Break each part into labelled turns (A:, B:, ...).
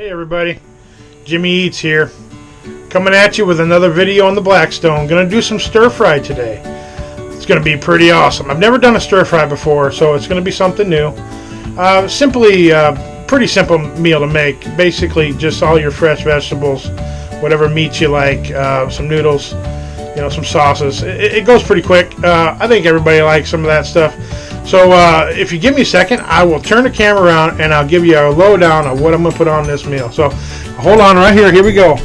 A: Hey everybody, Jimmy Eats here, coming at you with another video on the Blackstone. Gonna do some stir fry today. It's gonna be pretty awesome. I've never done a stir fry before, so it's gonna be something new. Pretty simple meal to make. Basically just all your fresh vegetables, whatever meat you like, some noodles, some sauces. It goes pretty quick. I think everybody likes some of that stuff. So if you give me a second, I will turn the camera around and I'll give you a lowdown of what I'm going to put on this meal. So hold on right here. Here we go.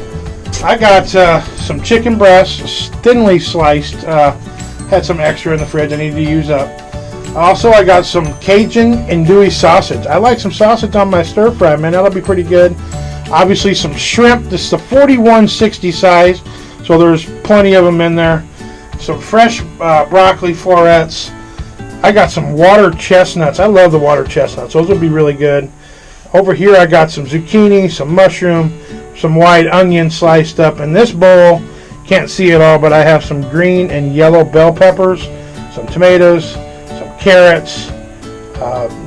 A: I got some chicken breasts, thinly sliced. Had some extra in the fridge I need to use up. Also, I got some Cajun andouille sausage. I like some sausage on my stir fry, man. That'll be pretty good. Obviously, some shrimp. This is the 4160 size, so there's plenty of them in there. Some fresh broccoli florets. I got some water chestnuts. I love the water chestnuts. Those will be really good. Over here I got some zucchini, some mushroom, some white onion sliced up. In this bowl, can't see it all, but I have some green and yellow bell peppers, some tomatoes, some carrots,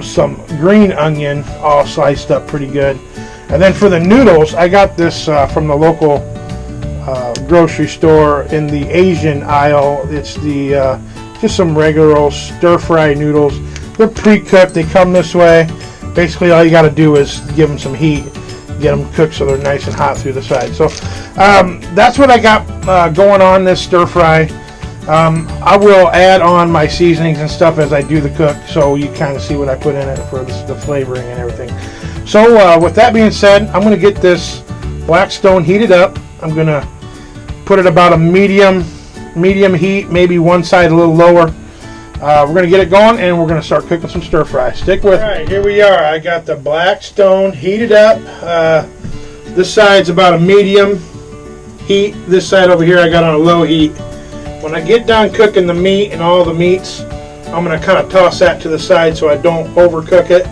A: some green onion, all sliced up pretty good. And then for the noodles, I got this from the local grocery store in the Asian aisle. It's the just some regular old stir-fry noodles. They're pre-cooked. They come this way. Basically, all you got to do is give them some heat, get them cooked so they're nice and hot through the side. So that's what I got going on this stir-fry. I will add on my seasonings and stuff as I do the cook, so you kind of see what I put in it for the flavoring and everything. So with that being said, I'm going to get this Blackstone heated up. I'm going to put it about a medium heat, maybe one side a little lower. We're going to get it going and we're going to start cooking some stir fry. Stick with me. Alright, here we are. I got the Blackstone heated up. This side's about a medium heat. This side over here I got on a low heat. When I get done cooking the meat and all the meats, I'm going to kind of toss that to the side so I don't overcook it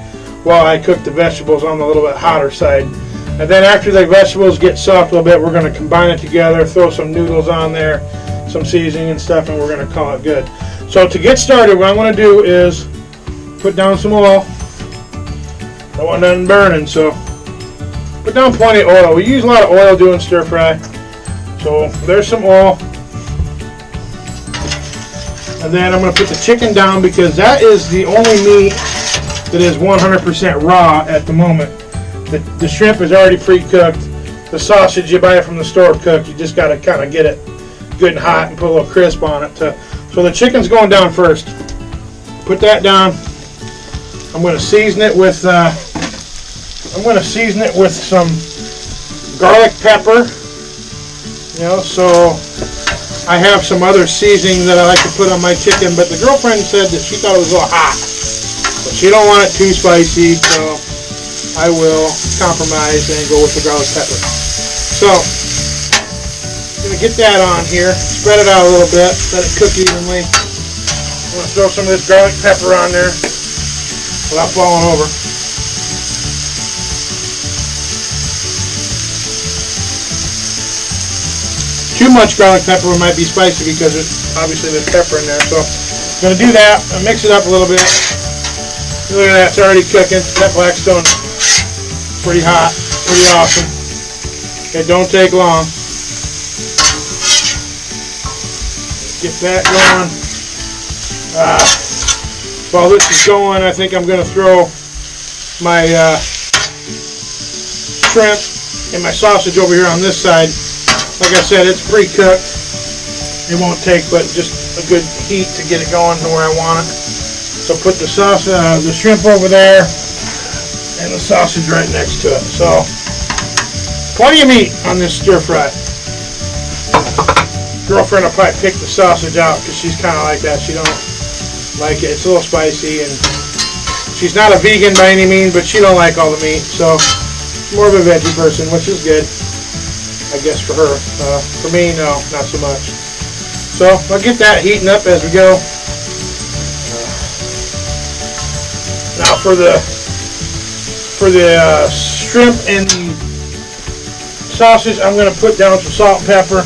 A: while I cook the vegetables on the little bit hotter side. And then after the vegetables get soft a little bit, we're going to combine it together, throw some noodles on there, some seasoning and stuff, and we're going to call it good. So to get started, what I'm going to do is put down some oil. Don't want nothing burning, so put down plenty of oil. We use a lot of oil doing stir fry. So there's some oil. And then I'm going to put the chicken down because that is the only meat that is 100% raw at the moment. The shrimp is already pre-cooked. The sausage you buy from the store cooked. You just got to kind of get it good and hot and put a little crisp on it. So the chicken's going down first. Put that down. I'm going to season it with some garlic pepper. So I have some other seasoning that I like to put on my chicken, but the girlfriend said that she thought it was a little hot. But she don't want it too spicy, so I will compromise and go with the garlic pepper. So I'm going to get that on here, spread it out a little bit, let it cook evenly. I'm going to throw some of this garlic pepper on there without falling over. Too much garlic pepper might be spicy because obviously there's pepper in there. So I'm going to do that and mix it up a little bit. Look at that, it's already cooking. That Blackstone is pretty hot, pretty awesome. It don't take long. Get that going. While this is going, I think I'm going to throw my shrimp and my sausage over here on this side. Like I said, it's pre-cooked. It won't take but just a good heat to get it going to where I want it. So put the shrimp over there and the sausage right next to it. So plenty of meat on this stir fry. Girlfriend will probably pick the sausage out because she's kind of like that. She don't like it. It's a little spicy, and she's not a vegan by any means, but she don't like all the meat. So she's more of a veggie person, which is good, I guess, for her. For me, no, not so much. So I'll get that heating up as we go. Now for the shrimp and the sausage, I'm going to put down some salt and pepper.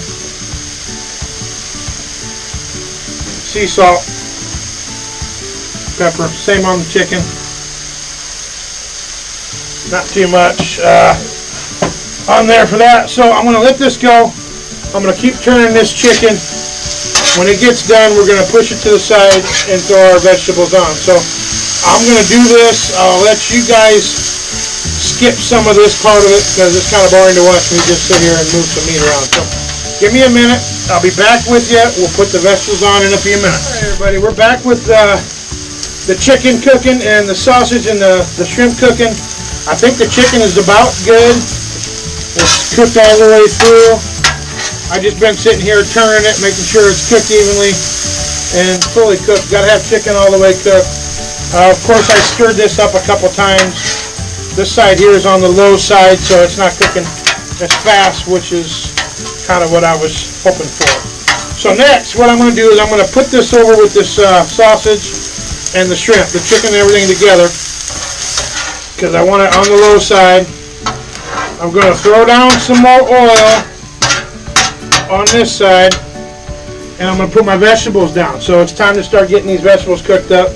A: Sea salt, pepper, same on the chicken. Not too much. on there for that. So I'm going to let this go. I'm going to keep turning this chicken. When it gets done, we're going to push it to the side and throw our vegetables on. So I'm going to do this. I'll let you guys skip some of this part of it because it's kind of boring to watch me just sit here and move some meat around. So give me a minute. I'll be back with you. We'll put the vegetables on in a few minutes. All right, everybody, we're back with the chicken cooking and the sausage and the shrimp cooking. I think the chicken is about good. It's cooked all the way through. I just been sitting here turning it, making sure it's cooked evenly and fully cooked. Got to have chicken all the way cooked. Of course, I stirred this up a couple times. This side here is on the low side, so it's not cooking as fast, which is kind of what I was hoping for. So next, what I'm going to do is I'm going to put this over with this sausage and the shrimp, the chicken and everything together, because I want it on the low side. I'm going to throw down some more oil on this side, and I'm going to put my vegetables down. So it's time to start getting these vegetables cooked up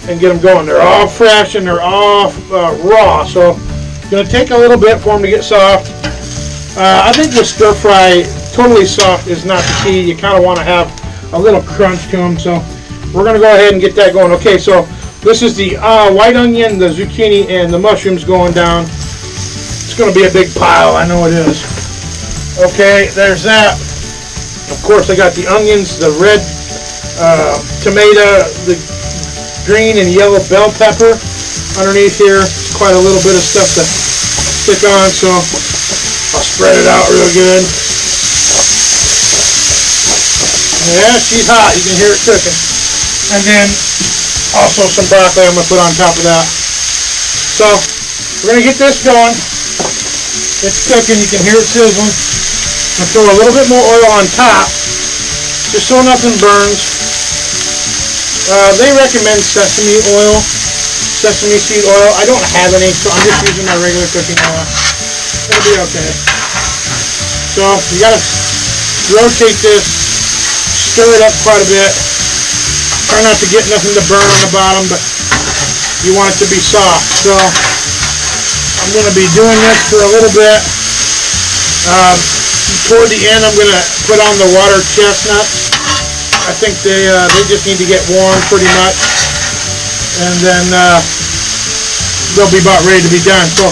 A: and get them going. They're all fresh and they're all raw, so it's going to take a little bit for them to get soft. I think with stir fry, totally soft is not the key. You kind of want to have a little crunch to them, so we're going to go ahead and get that going. Okay, so this is the white onion, the zucchini, and the mushrooms going down. It's going to be a big pile, I know it is. Okay, there's that. Of course, I got the onions, the red tomato, the green and yellow bell pepper underneath here. It's quite a little bit of stuff to stick on, so I'll spread it out real good. Yeah, she's hot. You can hear it cooking. And then also some broccoli I'm going to put on top of that. So we're going to get this going. It's cooking. You can hear it sizzling. I'm going to throw a little bit more oil on top, just so nothing burns. They recommend sesame oil, sesame seed oil. I don't have any, so I'm just using my regular cooking oil. It'll be okay. So you got to rotate this, stir it up quite a bit. Try not to get nothing to burn on the bottom, but you want it to be soft. So I'm going to be doing this for a little bit. Toward the end, I'm going to put on the water chestnuts. I think they just need to get warm pretty much, and then they'll be about ready to be done. So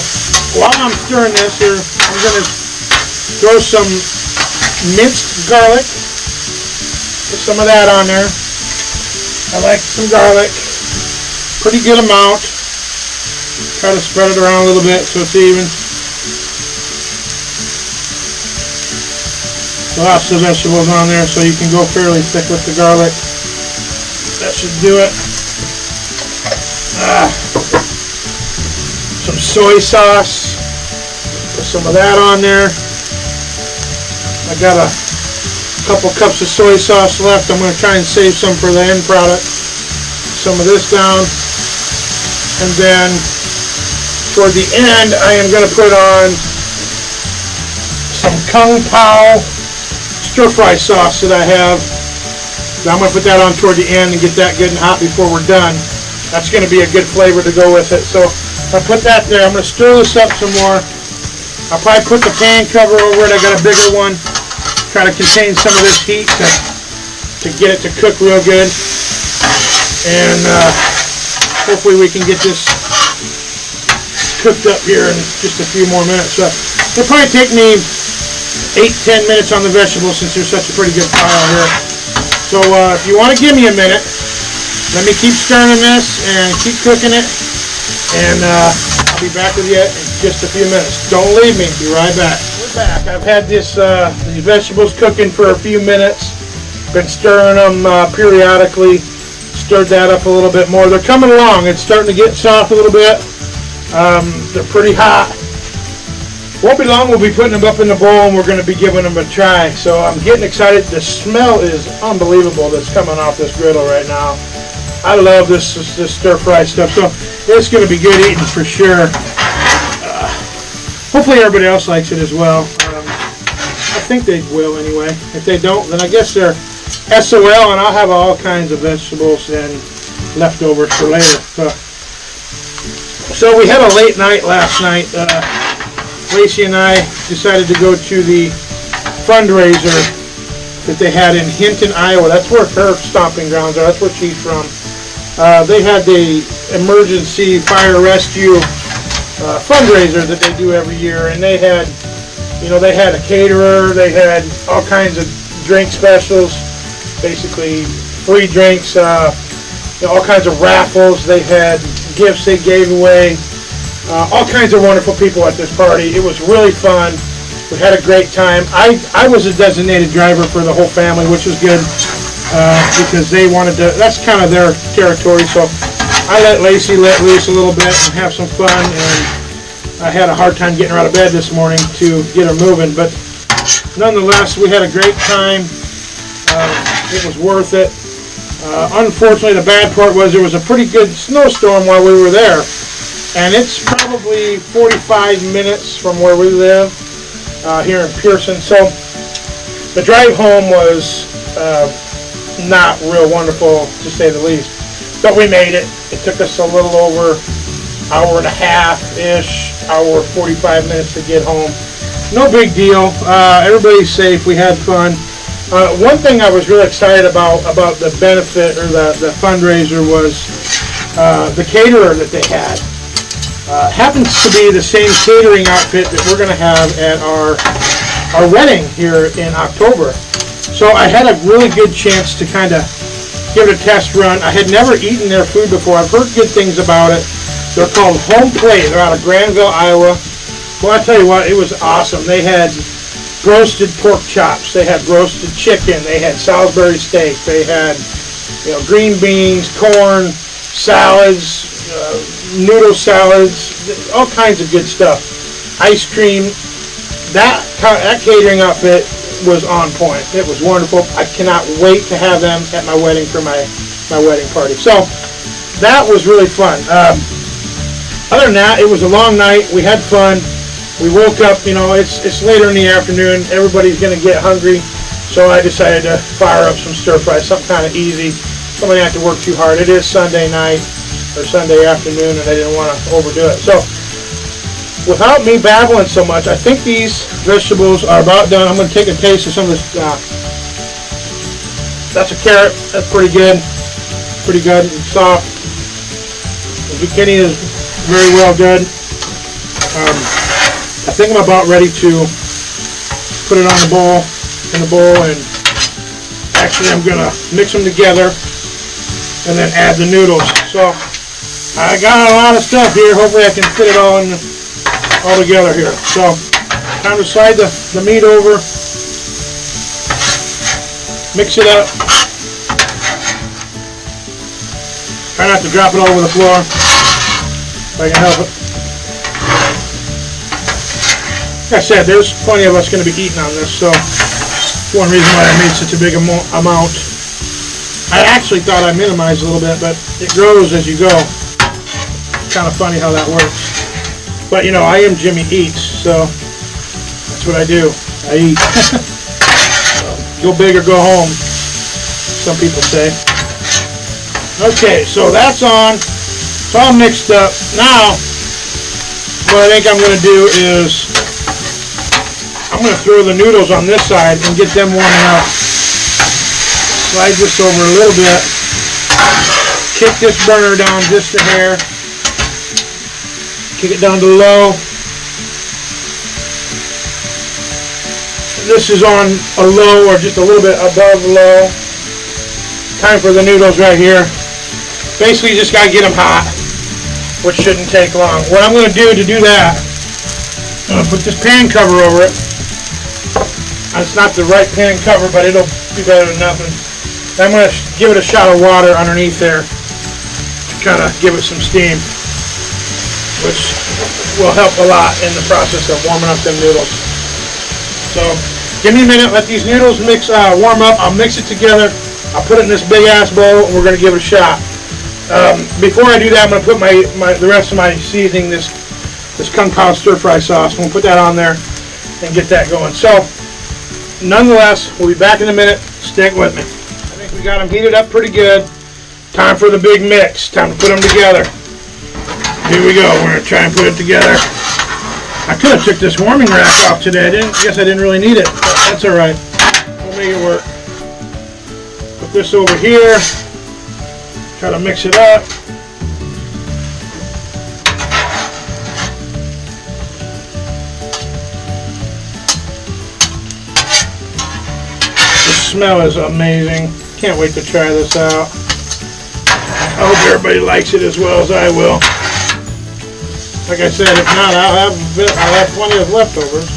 A: while I'm stirring this here, I'm going to throw some minced garlic. Put some of that on there. I like some garlic. Pretty good amount. Try to spread it around a little bit so it's even. Lots of vegetables on there, so you can go fairly thick with the garlic. That should do it. Some soy sauce. Put some of that on there. I got a couple cups of soy sauce left. I'm going to try and save some for the end product. Some of this down. And then toward the end, I am going to put on some Kung Pao stir fry sauce that I have. So I'm going to put that on toward the end and get that good and hot before we're done. That's going to be a good flavor to go with it. So I put that there. I'm going to stir this up some more. I'll probably put the pan cover over it. I got a bigger one. Try to contain some of this heat to get it to cook real good. And hopefully we can get this cooked up here in just a few more minutes. So it'll probably take me 8-10 minutes on the vegetables since there's such a pretty good pile here. So if you want to give me a minute, let me keep stirring this and keep cooking it, and I'll be back with you in just a few minutes. Don't leave me. Be right back. We're back. I've had these vegetables cooking for a few minutes. Been stirring them periodically. Stirred that up a little bit more. They're coming along. It's starting to get soft a little bit. They're pretty hot. Won't be long, we'll be putting them up in the bowl and we're going to be giving them a try. So I'm getting excited. The smell is unbelievable that's coming off this griddle right now. I love this stir fry stuff. So it's going to be good eating for sure. Hopefully everybody else likes it as well. I think they will anyway. If they don't, then I guess they're SOL, and I'll have all kinds of vegetables and leftovers for later. So we had a late night last night. Lacey and I decided to go to the fundraiser that they had in Hinton, Iowa. That's where her stomping grounds are. That's where she's from. They had the emergency fire rescue fundraiser that they do every year, and they had, they had a caterer. They had all kinds of drink specials, basically free drinks, all kinds of raffles. They had gifts they gave away. All kinds of wonderful people at this party. It was really fun. We had a great time. I was a designated driver for the whole family, which was good because they wanted to, that's kind of their territory. So I let Lacey let loose a little bit and have some fun, and I had a hard time getting her out of bed this morning to get her moving. But nonetheless, we had a great time. It was worth it. Unfortunately, the bad part was there was a pretty good snowstorm while we were there. And it's probably 45 minutes from where we live here in Pearson. So the drive home was not real wonderful, to say the least. But we made it. It took us a little over hour and a half-ish, hour 45 minutes to get home. No big deal. Everybody's safe. We had fun. One thing I was really excited about the benefit or the fundraiser was the caterer that they had. Happens to be the same catering outfit that we're going to have at our wedding here in October. So I had a really good chance to kind of give it a test run. I had never eaten their food before. I've heard good things about it. They're called Home Plate. They're out of Granville, Iowa. Well, I tell you what, it was awesome. They had roasted pork chops. They had roasted chicken. They had Salisbury steak. They had green beans, corn, salads, noodle salads, all kinds of good stuff. Ice cream. That catering outfit was on point. It was wonderful. I cannot wait to have them at my wedding for my wedding party. So that was really fun. Other than that, it was a long night. We had fun. We woke up, it's later in the afternoon. Everybody's going to get hungry. So I decided to fire up some stir fry, something kind of easy. Somebody didn't have to work too hard. It is Sunday night or Sunday afternoon, and I didn't want to overdo it. So without me babbling so much, I think these vegetables are about done. I'm going to take a taste of some of this. That's a carrot. That's pretty good. Pretty good and soft. The zucchini is very well done. I think I'm about ready to put it on the bowl, and actually I'm going to mix them together and then add the noodles. So I got a lot of stuff here. Hopefully I can fit it all together here. So time to slide the meat over, mix it up. Try not to drop it all over the floor if I can help it. Like I said, there's plenty of us going to be eating on this, so one reason why I made such a big amount. I actually thought I minimized a little bit, but it grows as you go. It's kind of funny how that works. But I am Jimmy Eats, so that's what I do. I eat. Go big or go home, some people say. Okay, so that's on. It's all mixed up. Now, what I think I'm going to do is I'm going to throw the noodles on this side and get them warming up. Slide this over a little bit. Kick this burner down just a hair. Kick it down to low. This is on a low or just a little bit above low. Time for the noodles right here. Basically, you just got to get them hot, which shouldn't take long. What I'm going to do that, I'm going to put this pan cover over it. It's not the right pan cover, but it'll be better than nothing. I'm going to give it a shot of water underneath there to kind of give it some steam, which will help a lot in the process of warming up them noodles. So give me a minute, let these noodles warm up. I'll mix it together. I'll put it in this big ass bowl, and we're going to give it a shot. Before I do that, I'm going to put the rest of my seasoning, this Kung Pao stir fry sauce. We'll put that on there and get that going. So nonetheless, we'll be back in a minute. Stick with me. I think we got them heated up pretty good. Time for the big mix. Time to put them together. Here we go. We're going to try and put it together. I could have took this warming rack off today. I guess I didn't really need it, but that's all right. We'll make it work. Put this over here. Try to mix it up. The smell is amazing. Can't wait to try this out. I hope everybody likes it as well as I will. Like I said, if not, I'll have plenty of leftovers.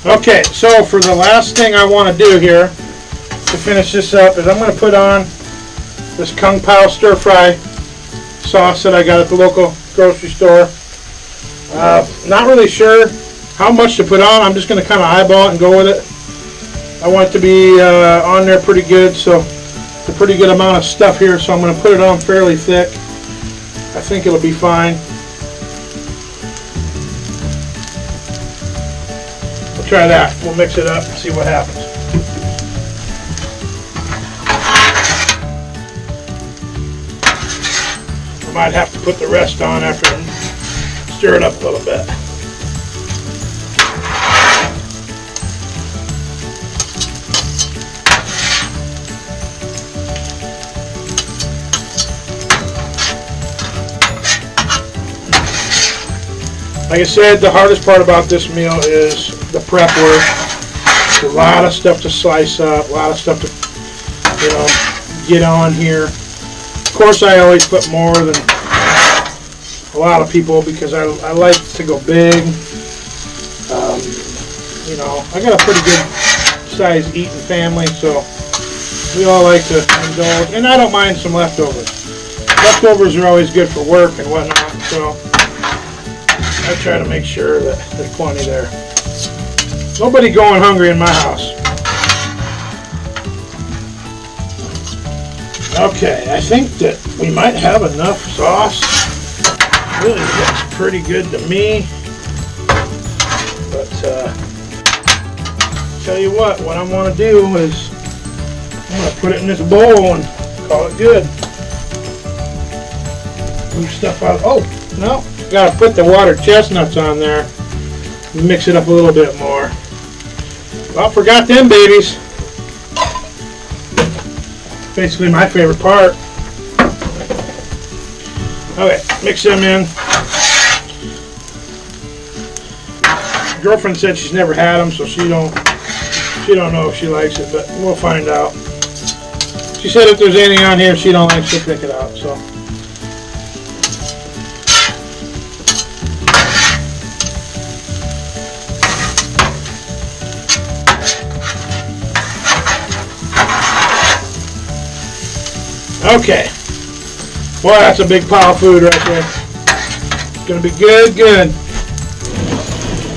A: Okay, so for the last thing I want to do here to finish this up is I'm going to put on this Kung Pao stir fry sauce that I got at the local grocery store. Not really sure how much to put on. I'm just going to kind of eyeball it and go with it. I want it to be on there pretty good, so it's a pretty good amount of stuff here, so I'm going to put it on fairly thick. I think it'll be fine. We'll try that. We'll mix it up and see what happens. I might have to put the rest on after and stir it up a little bit. Like I said, the hardest part about this meal is the prep work. There's a lot of stuff to slice up, a lot of stuff to, get on here. Of course, I always put more than a lot of people because I like to go big. I got a pretty good size eating family, so we all like to indulge. And I don't mind some leftovers. Leftovers are always good for work and whatnot, so I try to make sure that there's plenty there. Nobody going hungry in my house. Okay, I think that we might have enough sauce. Really looks pretty good to me. But tell you what I'm going to do is I'm going to put it in this bowl and call it good. Move stuff out. Oh, no. Got to put the water chestnuts on there. Mix it up a little bit more. Well, forgot them babies. Basically my favorite part. Okay, mix them in. Girlfriend said she's never had them, so she don't know if she likes it, but we'll find out. She said if there's anything on here she don't like, she'll pick it out. So. Okay. Boy, that's a big pile of food right there. It's going to be good.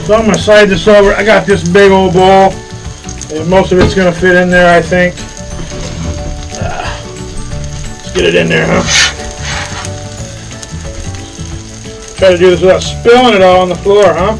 A: So I'm going to slide this over. I got this big old bowl, and most of it's going to fit in there, I think. Let's get it in there, huh? Try to do this without spilling it all on the floor, huh?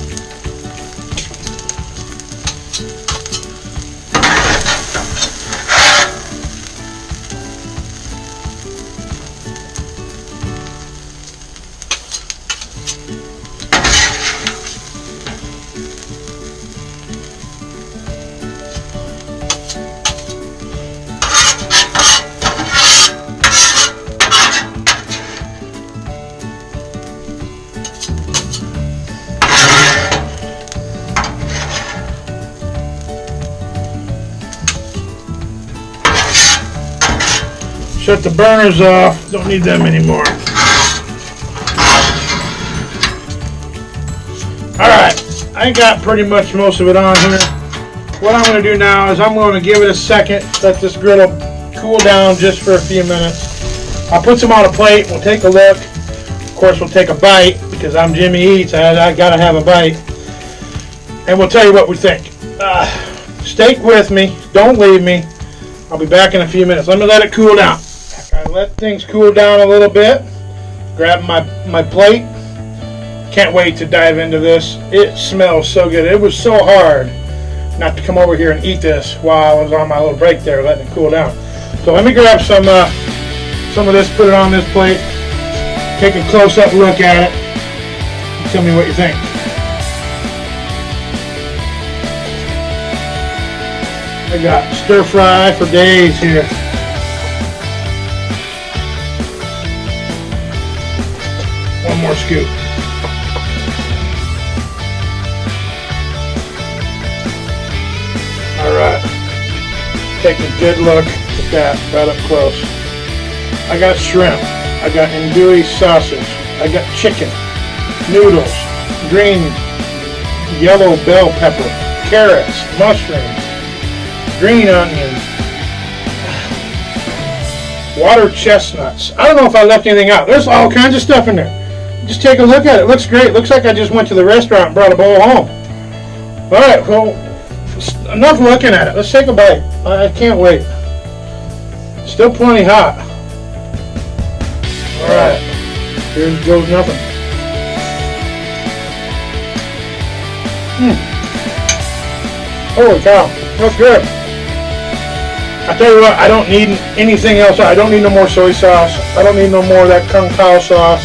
A: Shut the burners off. Don't need them anymore. Alright, I got pretty much most of it on here. What I'm going to do now is I'm going to give it a second, let this griddle cool down just for a few minutes. I'll put some on a plate, we'll take a look. Of course, we'll take a bite because I'm Jimmy Eats. I got to have a bite. And we'll tell you what we think. Stay with me. Don't leave me. I'll be back in a few minutes. Let me let it cool down. I let things cool down a little bit. Grab my plate. Can't wait to dive into this. It smells so good. It was so hard not to come over here and eat this while I was on my little break there, letting it cool down. So let me grab some of this, put it on this plate, take a close-up look at it, and tell me what you think. I got stir fry for days here. One more scoop. Alright. Take a good look at that right up close. I got shrimp. I got andouille sausage. I got chicken, noodles, green, yellow bell pepper, carrots, mushrooms, green onions, water chestnuts. I don't know if I left anything out. There's all kinds of stuff in there. Just take a look at it. It looks great. Looks like I just went to the restaurant and brought a bowl home. Alright, well, enough looking at it. Let's take a bite. I can't wait. Still plenty hot. Alright, here goes nothing. Holy cow, that's good. I tell you what, I don't need anything else. I don't need no more soy sauce. I don't need no more of that kung pao sauce.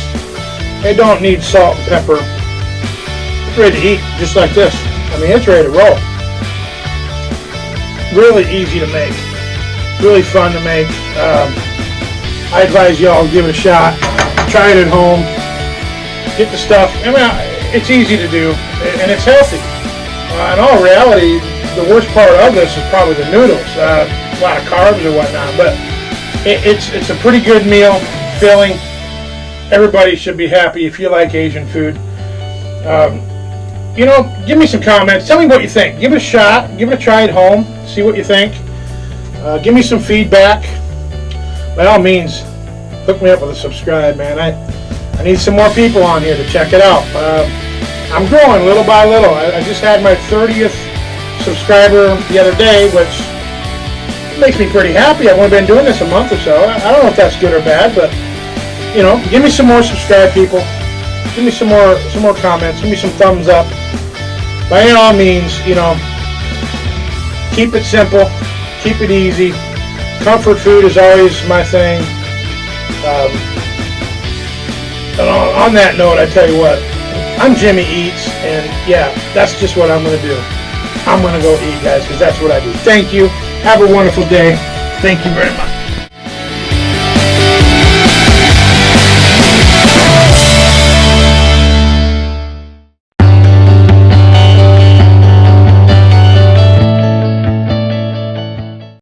A: I don't need salt and pepper. It's ready to eat, just like this. I mean, it's ready to roll. Really easy to make. Really fun to make. I advise y'all give it a shot. Try it at home. Get the stuff. I mean, it's easy to do, and it's healthy. In all reality, the worst part of this is probably the noodles. A lot of carbs or whatnot, but it's a pretty good meal, filling. Everybody should be happy if you like Asian food. You know, give me some comments. Tell me what you think. Give it a shot. Give it a try at home. See what you think. Give me some feedback. By all means, hook me up with a subscribe, man. I need some more people on here to check it out. I'm growing little by little. I just had my 30th subscriber the other day, which makes me pretty happy. I've only been doing this a month or so. I don't know if that's good or bad, but you know, give me some more subscribe people. Give me some more comments. Give me some thumbs up. By all means, you know, keep it simple, keep it easy. Comfort food is always my thing. And on that note, I tell you what, I'm Jimmy Eats, and yeah, that's just what I'm going to do. I'm going to go eat, guys, because that's what I do. Thank you. Have a wonderful day. Thank you very much.